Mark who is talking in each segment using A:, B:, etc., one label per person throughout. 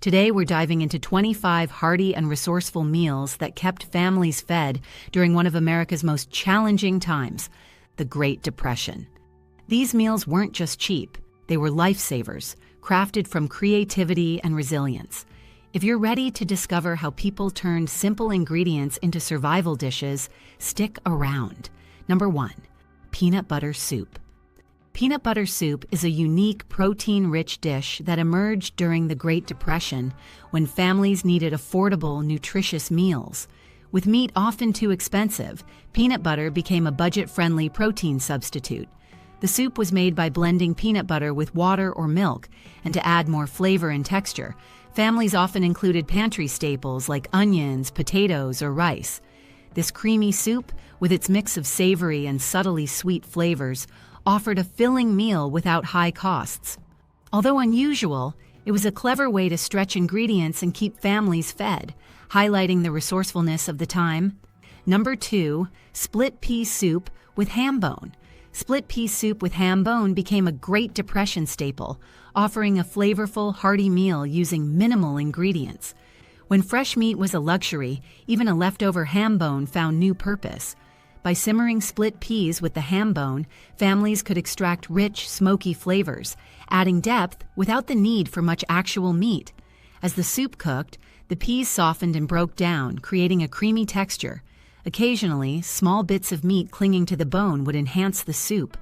A: Today, we're diving into 25 hearty and resourceful meals that kept families fed during one of America's most challenging times, the Great Depression. These meals weren't just cheap, they were lifesavers, crafted from creativity and resilience. If you're ready to discover how people turned simple ingredients into survival dishes, stick around. Number 1, peanut butter soup. Peanut butter soup is a unique protein-rich dish that emerged during the Great Depression when families needed affordable, nutritious meals. With meat often too expensive, peanut butter became a budget-friendly protein substitute. The soup was made by blending peanut butter with water or milk, and to add more flavor and texture, families often included pantry staples like onions, potatoes, or rice. This creamy soup, with its mix of savory and subtly sweet flavors, offered a filling meal without high costs. Although unusual, it was a clever way to stretch ingredients and keep families fed, highlighting the resourcefulness of the time. Number 2, split pea soup with ham bone. Split pea soup with ham bone became a Great Depression staple, offering a flavorful, hearty meal using minimal ingredients. When fresh meat was a luxury, even a leftover ham bone found new purpose. By simmering split peas with the ham bone, families could extract rich, smoky flavors, adding depth without the need for much actual meat. As the soup cooked, the peas softened and broke down, creating a creamy texture. Occasionally, small bits of meat clinging to the bone would enhance the soup.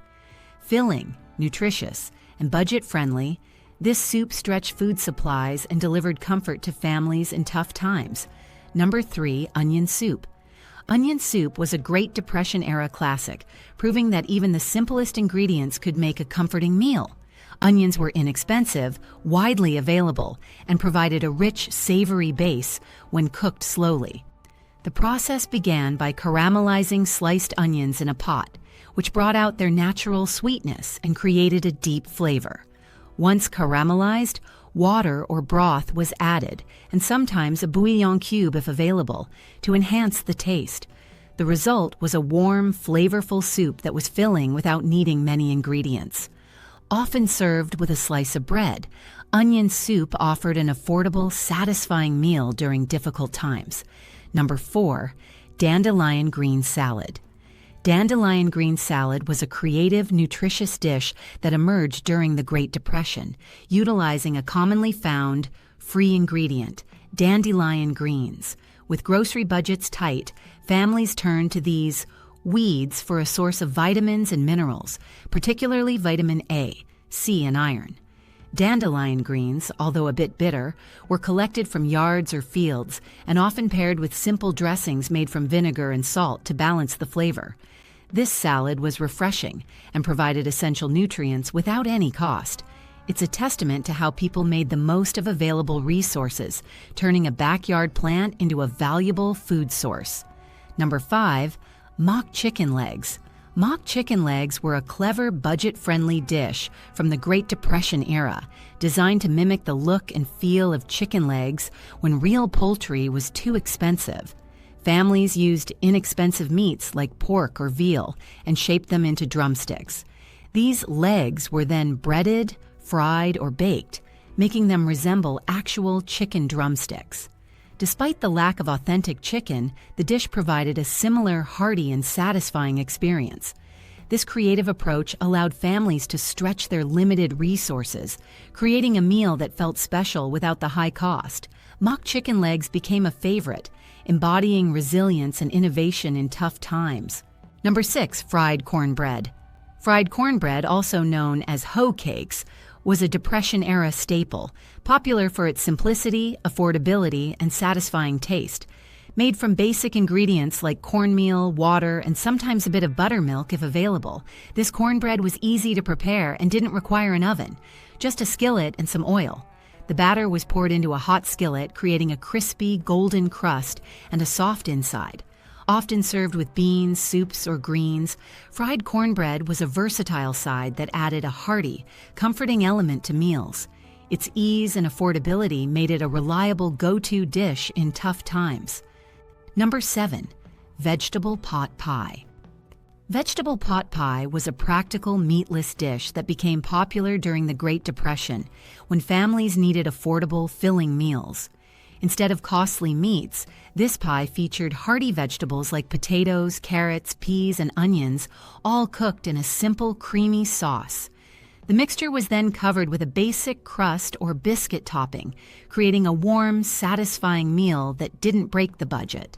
A: Filling, nutritious, and budget-friendly, this soup stretched food supplies and delivered comfort to families in tough times. Number 3, onion soup. Onion soup was a Great Depression-era classic, proving that even the simplest ingredients could make a comforting meal. Onions were inexpensive, widely available, and provided a rich, savory base when cooked slowly. The process began by caramelizing sliced onions in a pot, which brought out their natural sweetness and created a deep flavor. Once caramelized, water or broth was added, and sometimes a bouillon cube if available, to enhance the taste. The result was a warm, flavorful soup that was filling without needing many ingredients. Often served with a slice of bread, onion soup offered an affordable, satisfying meal during difficult times. Number 4, dandelion green salad. Dandelion green salad was a creative, nutritious dish that emerged during the Great Depression, utilizing a commonly found, free ingredient, dandelion greens. With grocery budgets tight, families turned to these weeds for a source of vitamins and minerals, particularly vitamin A, C, and iron. Dandelion greens, although a bit bitter, were collected from yards or fields and often paired with simple dressings made from vinegar and salt to balance the flavor. This salad was refreshing and provided essential nutrients without any cost. It's a testament to how people made the most of available resources, turning a backyard plant into a valuable food source. Number 5, mock chicken legs. Mock chicken legs were a clever, budget-friendly dish from the Great Depression era, designed to mimic the look and feel of chicken legs when real poultry was too expensive. Families used inexpensive meats like pork or veal and shaped them into drumsticks. These legs were then breaded, fried, or baked, making them resemble actual chicken drumsticks. Despite the lack of authentic chicken, the dish provided a similar hearty and satisfying experience. This creative approach allowed families to stretch their limited resources, creating a meal that felt special without the high cost. Mock chicken legs became a favorite, embodying resilience and innovation in tough times. Number 6, fried cornbread. Fried cornbread, also known as hoe cakes, was a Depression-era staple, popular for its simplicity, affordability, and satisfying taste. Made from basic ingredients like cornmeal, water, and sometimes a bit of buttermilk if available, this cornbread was easy to prepare and didn't require an oven, just a skillet and some oil. The batter was poured into a hot skillet, creating a crispy, golden crust and a soft inside. Often served with beans, soups, or greens, fried cornbread was a versatile side that added a hearty, comforting element to meals. Its ease and affordability made it a reliable go-to dish in tough times. Number 7, vegetable pot pie. Vegetable pot pie was a practical meatless dish that became popular during the Great Depression when families needed affordable, filling meals. Instead of costly meats, this pie featured hearty vegetables like potatoes, carrots, peas, and onions, all cooked in a simple, creamy sauce. The mixture was then covered with a basic crust or biscuit topping, creating a warm, satisfying meal that didn't break the budget.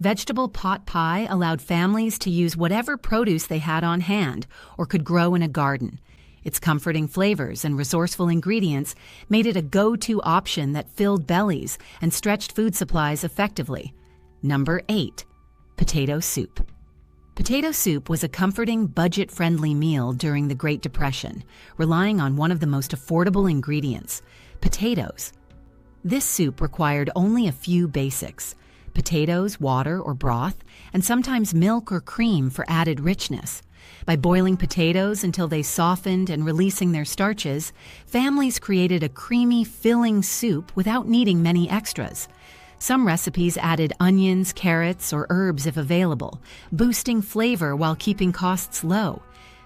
A: Vegetable pot pie allowed families to use whatever produce they had on hand or could grow in a garden. Its comforting flavors and resourceful ingredients made it a go-to option that filled bellies and stretched food supplies effectively. Number 8. Potato soup. Potato soup was a comforting, budget-friendly meal during the Great Depression, relying on one of the most affordable ingredients, potatoes. This soup required only a few basics: potatoes, water or broth, and sometimes milk or cream for added richness. By boiling potatoes until they softened and releasing their starches, families created a creamy, filling soup without needing many extras. Some recipes added onions, carrots, or herbs if available, boosting flavor while keeping costs low.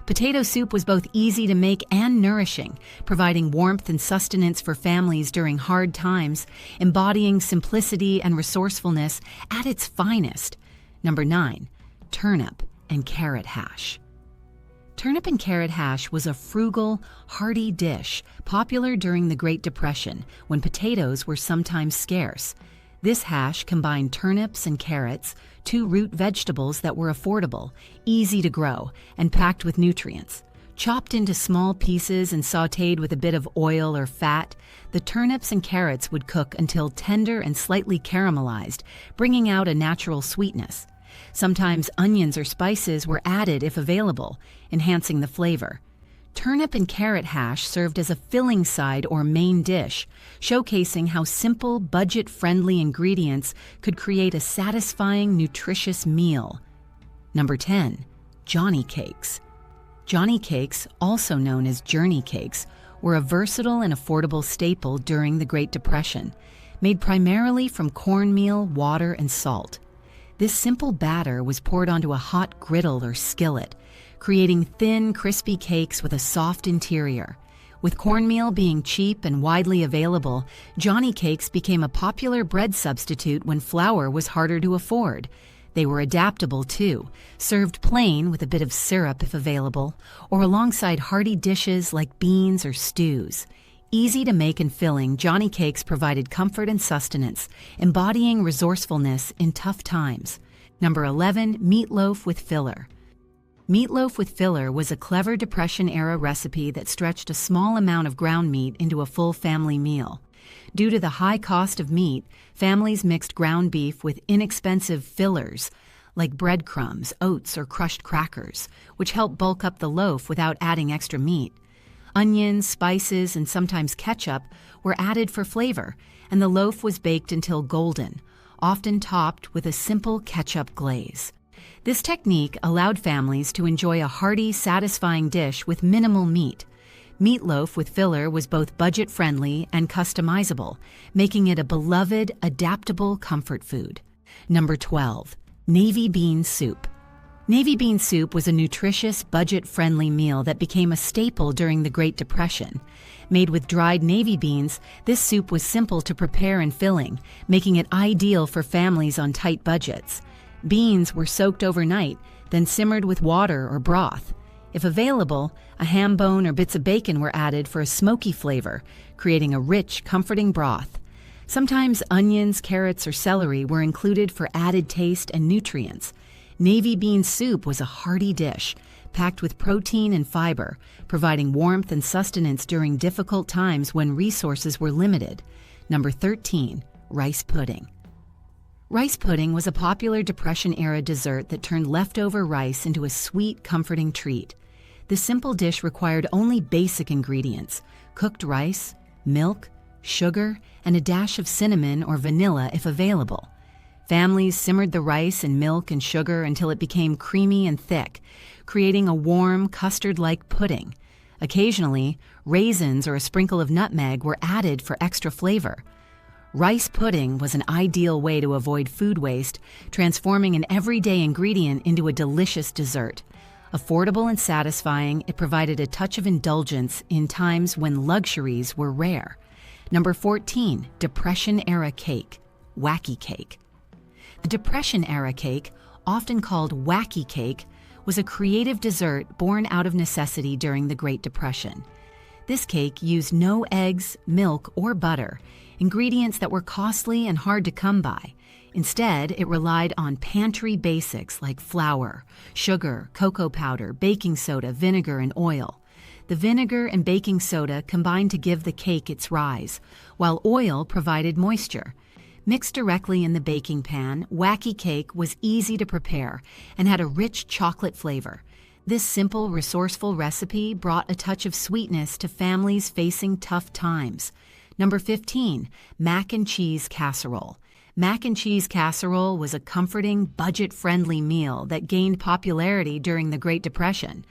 A: Potato soup was both easy to make and nourishing, providing warmth and sustenance for families during hard times, embodying simplicity and resourcefulness at its finest. Number 9. Turnip and carrot hash. Turnip and carrot hash was a frugal, hearty dish popular during the Great Depression when potatoes were sometimes scarce. This hash combined turnips and carrots, two root vegetables that were affordable, easy to grow, and packed with nutrients. Chopped into small pieces and sautéed with a bit of oil or fat, the turnips and carrots would cook until tender and slightly caramelized, bringing out a natural sweetness. Sometimes onions or spices were added if available, enhancing the flavor. Turnip and carrot hash served as a filling side or main dish, showcasing how simple, budget-friendly ingredients could create a satisfying, nutritious meal. Number 10. Johnny cakes. Johnny cakes, also known as journey cakes, were a versatile and affordable staple during the Great Depression, made primarily from cornmeal, water, and salt. This simple batter was poured onto a hot griddle or skillet, creating thin, crispy cakes with a soft interior. With cornmeal being cheap and widely available, Johnny cakes became a popular bread substitute when flour was harder to afford. They were adaptable too, served plain with a bit of syrup if available, or alongside hearty dishes like beans or stews. Easy to make and filling, Johnny cakes provided comfort and sustenance, embodying resourcefulness in tough times. Number 11. Meatloaf with filler. Meatloaf with filler was a clever Depression-era recipe that stretched a small amount of ground meat into a full family meal. Due to the high cost of meat, families mixed ground beef with inexpensive fillers, like breadcrumbs, oats, or crushed crackers, which helped bulk up the loaf without adding extra meat. Onions, spices, and sometimes ketchup were added for flavor, and the loaf was baked until golden, often topped with a simple ketchup glaze. This technique allowed families to enjoy a hearty, satisfying dish with minimal meat. Meatloaf with filler was both budget-friendly and customizable, making it a beloved, adaptable comfort food. Number 12. Navy bean soup. Navy bean soup was a nutritious, budget-friendly meal that became a staple during the Great Depression. Made with dried navy beans, this soup was simple to prepare and filling, making it ideal for families on tight budgets. Beans were soaked overnight, then simmered with water or broth. If available, a ham bone or bits of bacon were added for a smoky flavor, creating a rich, comforting broth. Sometimes onions, carrots, or celery were included for added taste and nutrients. Navy bean soup was a hearty dish, packed with protein and fiber, providing warmth and sustenance during difficult times when resources were limited. Number 13. Rice pudding. Rice pudding was a popular Depression-era dessert that turned leftover rice into a sweet, comforting treat. The simple dish required only basic ingredients: cooked rice, milk, sugar, and a dash of cinnamon or vanilla if available. Families simmered the rice in milk and sugar until it became creamy and thick, creating a warm, custard-like pudding. Occasionally, raisins or a sprinkle of nutmeg were added for extra flavor. Rice pudding was an ideal way to avoid food waste, transforming an everyday ingredient into a delicious dessert. Affordable and satisfying, it provided a touch of indulgence in times when luxuries were rare. Number 14, Depression-era cake, wacky cake. The Depression-era cake, often called wacky cake, was a creative dessert born out of necessity during the Great Depression. This cake used no eggs, milk, or butter, ingredients that were costly and hard to come by. Instead, it relied on pantry basics like flour, sugar, cocoa powder, baking soda, vinegar, and oil. The vinegar and baking soda combined to give the cake its rise, while oil provided moisture. Mixed directly in the baking pan, wacky cake was easy to prepare and had a rich chocolate flavor. This simple, resourceful recipe brought a touch of sweetness to families facing tough times. Number 15, Mac and Cheese Casserole. Mac and Cheese Casserole was a comforting, budget-friendly meal that gained popularity during the Great Depression.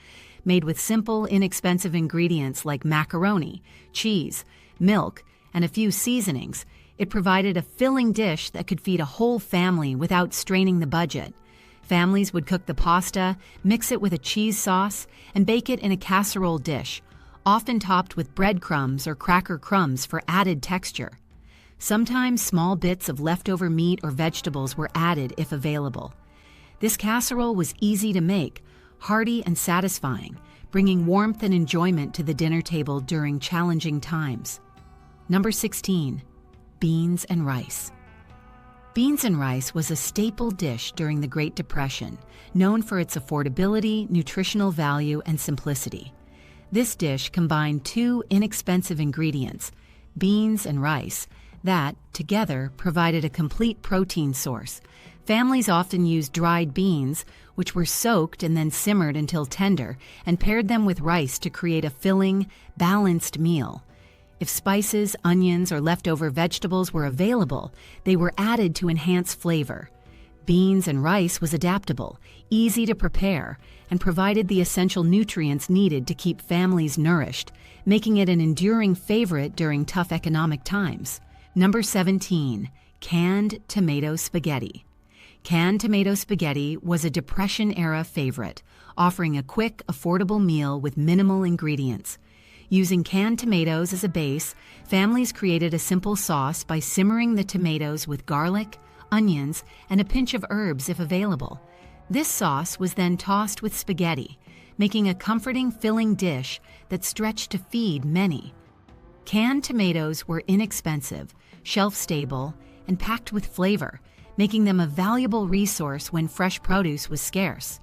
A: Made with simple, inexpensive ingredients like macaroni, cheese, milk, and a few seasonings, it provided a filling dish that could feed a whole family without straining the budget. Families would cook the pasta, mix it with a cheese sauce, and bake it in a casserole dish, often topped with breadcrumbs or cracker crumbs for added texture. Sometimes small bits of leftover meat or vegetables were added if available. This casserole was easy to make, hearty and satisfying, bringing warmth and enjoyment to the dinner table during challenging times. Number 16, beans and rice. Beans and rice was a staple dish during the Great Depression, known for its affordability, nutritional value, and simplicity. This dish combined two inexpensive ingredients, beans and rice, that, together, provided a complete protein source. Families often used dried beans, which were soaked and then simmered until tender, and paired them with rice to create a filling, balanced meal. If spices, onions, or leftover vegetables were available, they were added to enhance flavor. Beans and rice was adaptable, easy to prepare, and provided the essential nutrients needed to keep families nourished, making it an enduring favorite during tough economic times. Number 17, canned tomato spaghetti. Canned tomato spaghetti was a Depression-era favorite, offering a quick, affordable meal with minimal ingredients. Using canned tomatoes as a base, families created a simple sauce by simmering the tomatoes with garlic, onions, and a pinch of herbs if available. This sauce was then tossed with spaghetti, making a comforting, filling dish that stretched to feed many. Canned tomatoes were inexpensive, shelf-stable, and packed with flavor, making them a valuable resource when fresh produce was scarce.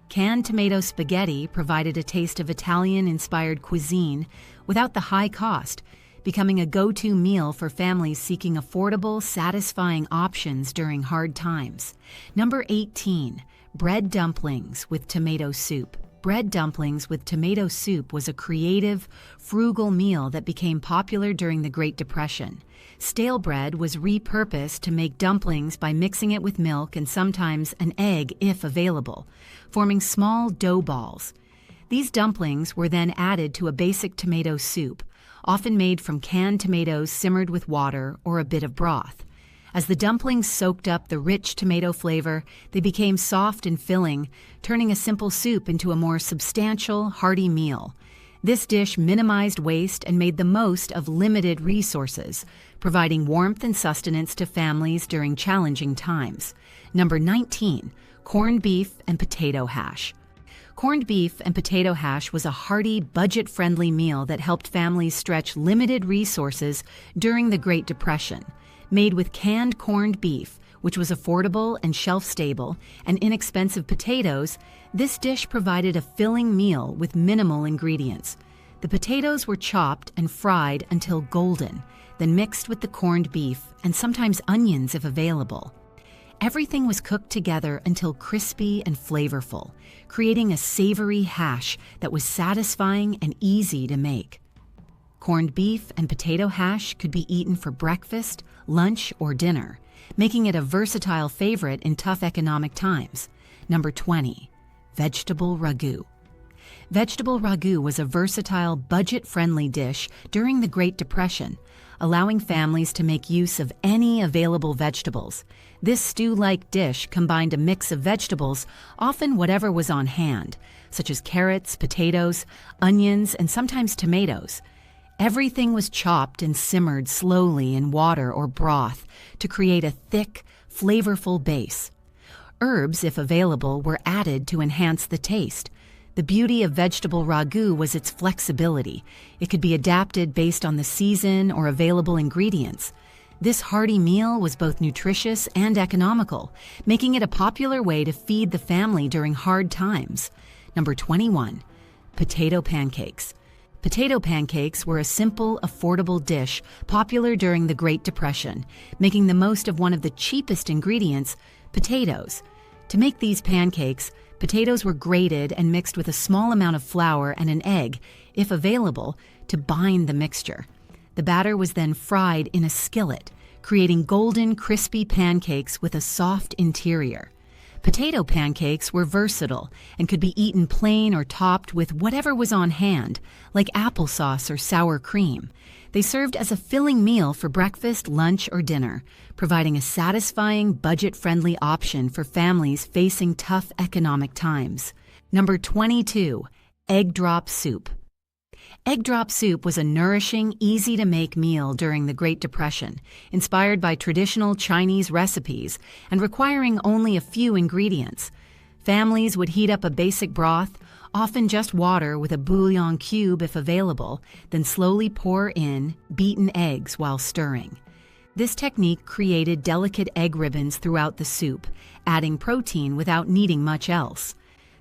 A: Canned tomato spaghetti provided a taste of Italian-inspired cuisine without the high cost, becoming a go-to meal for families seeking affordable, satisfying options during hard times. Number 18, bread dumplings with tomato soup. Bread dumplings with tomato soup was a creative, frugal meal that became popular during the Great Depression. Stale bread was repurposed to make dumplings by mixing it with milk and sometimes an egg if available, forming small dough balls. These dumplings were then added to a basic tomato soup, often made from canned tomatoes simmered with water or a bit of broth. As the dumplings soaked up the rich tomato flavor, they became soft and filling, turning a simple soup into a more substantial, hearty meal. This dish minimized waste and made the most of limited resources, providing warmth and sustenance to families during challenging times. Number 19, corned beef and potato hash. Corned beef and potato hash was a hearty, budget-friendly meal that helped families stretch limited resources during the Great Depression. Made with canned corned beef, which was affordable and shelf-stable, and inexpensive potatoes, this dish provided a filling meal with minimal ingredients. The potatoes were chopped and fried until golden, then mixed with the corned beef and sometimes onions if available. Everything was cooked together until crispy and flavorful, creating a savory hash that was satisfying and easy to make. Corned beef and potato hash could be eaten for breakfast, lunch, or dinner, making it a versatile favorite in tough economic times. Number 20, vegetable ragu. Vegetable ragu was a versatile, budget-friendly dish during the Great Depression. allowing families to make use of any available vegetables. This stew-like dish combined a mix of vegetables, often whatever was on hand, such as carrots, potatoes, onions, and sometimes tomatoes. Everything was chopped and simmered slowly in water or broth to create a thick, flavorful base. Herbs, if available, were added to enhance the taste. The beauty of vegetable ragu was its flexibility. It could be adapted based on the season or available ingredients. This hearty meal was both nutritious and economical, making it a popular way to feed the family during hard times. Number 21, potato pancakes. Potato pancakes were a simple, affordable dish popular during the Great Depression, making the most of one of the cheapest ingredients, potatoes. To make these pancakes, potatoes were grated and mixed with a small amount of flour and an egg, if available, to bind the mixture. The batter was then fried in a skillet, creating golden, crispy pancakes with a soft interior. Potato pancakes were versatile and could be eaten plain or topped with whatever was on hand, like applesauce or sour cream. They served as a filling meal for breakfast, lunch, or dinner, providing a satisfying, budget-friendly option for families facing tough economic times. Number 22, egg drop soup. Egg drop soup was a nourishing, easy-to-make meal during the Great Depression, inspired by traditional Chinese recipes and requiring only a few ingredients. Families would heat up a basic broth, often just water with a bouillon cube if available, then slowly pour in beaten eggs while stirring. This technique created delicate egg ribbons throughout the soup, adding protein without needing much else.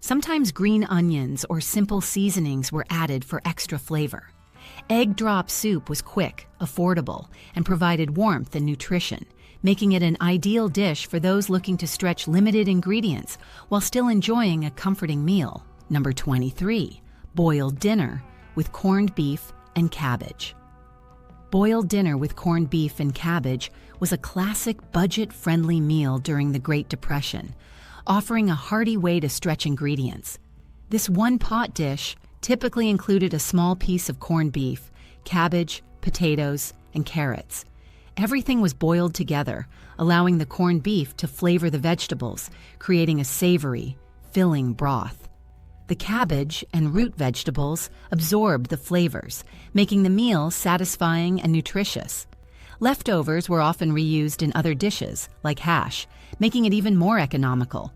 A: Sometimes green onions or simple seasonings were added for extra flavor. Egg drop soup was quick, affordable, and provided warmth and nutrition, making it an ideal dish for those looking to stretch limited ingredients while still enjoying a comforting meal. Number 23, boiled dinner with corned beef and cabbage. Boiled dinner with corned beef and cabbage was a classic budget-friendly meal during the Great Depression, offering a hearty way to stretch ingredients. This one-pot dish typically included a small piece of corned beef, cabbage, potatoes, and carrots. Everything was boiled together, allowing the corned beef to flavor the vegetables, creating a savory, filling broth. The cabbage and root vegetables absorbed the flavors, making the meal satisfying and nutritious. Leftovers were often reused in other dishes, like hash, making it even more economical.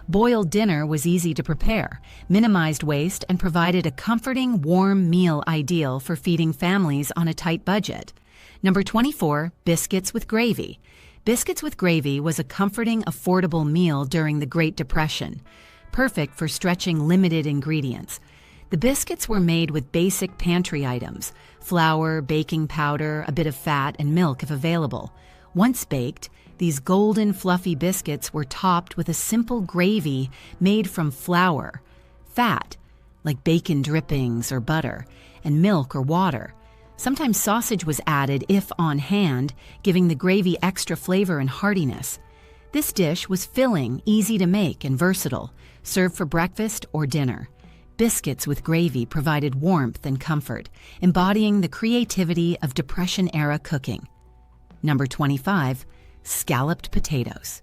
A: Boiled dinner was easy to prepare, minimized waste, and provided a comforting, warm meal ideal for feeding families on a tight budget. Number 24, biscuits with gravy. Biscuits with gravy was a comforting, affordable meal during the Great Depression, perfect for stretching limited ingredients. The biscuits were made with basic pantry items: flour, baking powder, a bit of fat, and milk if available. Once baked, these golden, fluffy biscuits were topped with a simple gravy made from flour, fat, like bacon drippings or butter, and milk or water. Sometimes sausage was added if on hand, giving the gravy extra flavor and heartiness. This dish was filling, easy to make, and versatile, served for breakfast or dinner. Biscuits with gravy provided warmth and comfort, embodying the creativity of Depression-era cooking. Number 25, scalloped potatoes.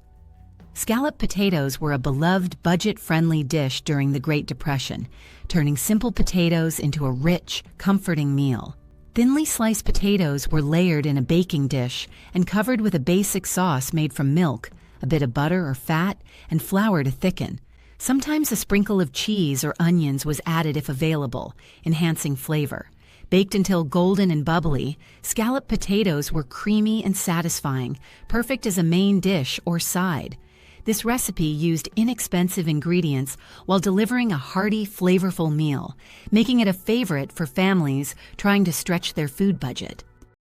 A: Scalloped potatoes were a beloved, budget-friendly dish during the Great Depression, turning simple potatoes into a rich, comforting meal. Thinly sliced potatoes were layered in a baking dish and covered with a basic sauce made from milk, a bit of butter or fat, and flour to thicken. Sometimes a sprinkle of cheese or onions was added if available, enhancing flavor. Baked until golden and bubbly, scalloped potatoes were creamy and satisfying, perfect as a main dish or side. This recipe used inexpensive ingredients while delivering a hearty, flavorful meal, making it a favorite for families trying to stretch their food budget.